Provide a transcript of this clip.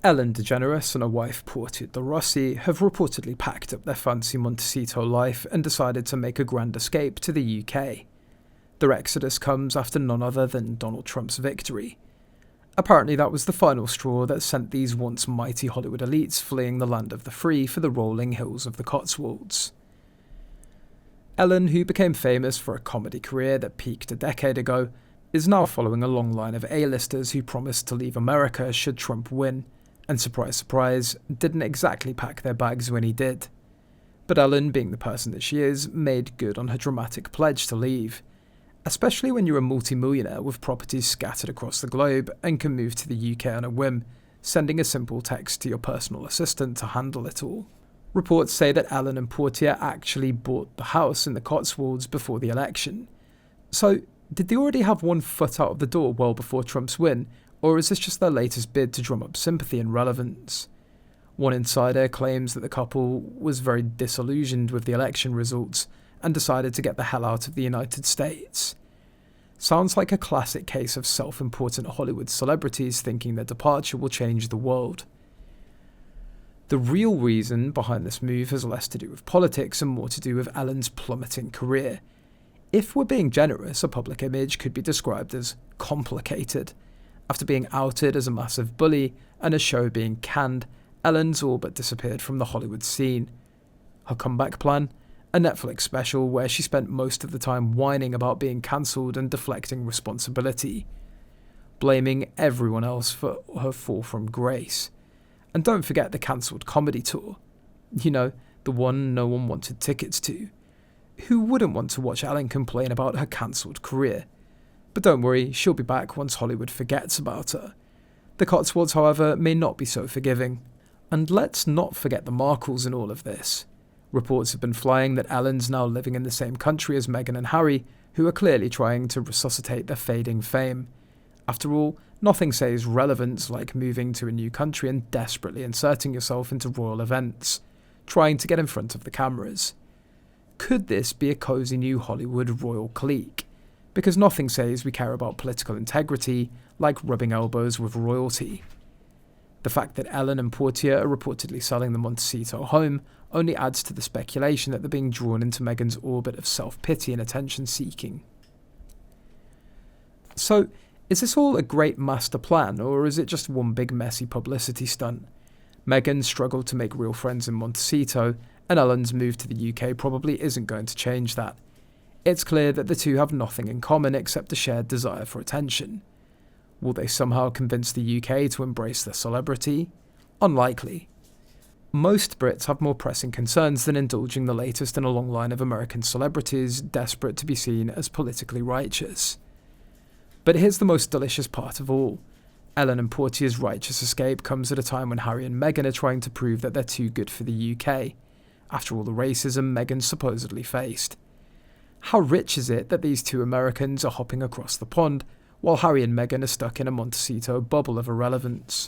Ellen DeGeneres and her wife Portia de Rossi have reportedly packed up their fancy Montecito life and decided to make a grand escape to the UK. Their exodus comes after none other than Donald Trump's victory. Apparently that was the final straw that sent these once mighty Hollywood elites fleeing the land of the free for the rolling hills of the Cotswolds. Ellen, who became famous for a comedy career that peaked a decade ago, is now following a long line of A-listers who promised to leave America should Trump win, and surprise surprise, didn't exactly pack their bags when he did. But Ellen, being the person that she is, made good on her dramatic pledge to leave, especially when you're a multi-millionaire with properties scattered across the globe and can move to the UK on a whim, sending a simple text to your personal assistant to handle it all. Reports say that Ellen and Portia actually bought the house in the Cotswolds before the election. So, did they already have one foot out of the door well before Trump's win, or is this just their latest bid to drum up sympathy and relevance? One insider claims that the couple was very disillusioned with the election results and decided to get the hell out of the United States. Sounds like a classic case of self-important Hollywood celebrities thinking their departure will change the world. The real reason behind this move has less to do with politics and more to do with Ellen's plummeting career. If we're being generous, her public image could be described as complicated. After being outed as a massive bully and a show being canned, Ellen's all but disappeared from the Hollywood scene. Her comeback plan? A Netflix special where she spent most of the time whining about being cancelled and deflecting responsibility, blaming everyone else for her fall from grace. And don't forget the cancelled comedy tour. You know, the one no one wanted tickets to. Who wouldn't want to watch Ellen complain about her cancelled career? But don't worry, she'll be back once Hollywood forgets about her. The Cotswolds, however, may not be so forgiving. And let's not forget the Markles in all of this. Reports have been flying that Ellen's now living in the same country as Meghan and Harry, who are clearly trying to resuscitate their fading fame. After all, nothing says relevance like moving to a new country and desperately inserting yourself into royal events, trying to get in front of the cameras. Could this be a cosy new Hollywood royal clique? Because nothing says we care about political integrity like rubbing elbows with royalty. The fact that Ellen and Portia are reportedly selling the Montecito home only adds to the speculation that they're being drawn into Meghan's orbit of self-pity and attention-seeking. So, is this all a great master plan, or is it just one big messy publicity stunt? Meghan struggled to make real friends in Montecito, and Ellen's move to the UK probably isn't going to change that. It's clear that the two have nothing in common except a shared desire for attention. Will they somehow convince the UK to embrace their celebrity? Unlikely. Most Brits have more pressing concerns than indulging the latest in a long line of American celebrities desperate to be seen as politically righteous. But here's the most delicious part of all. Ellen and Portia's righteous escape comes at a time when Harry and Meghan are trying to prove that they're too good for the UK, after all the racism Meghan supposedly faced. How rich is it that these two Americans are hopping across the pond, while Harry and Meghan are stuck in a Montecito bubble of irrelevance?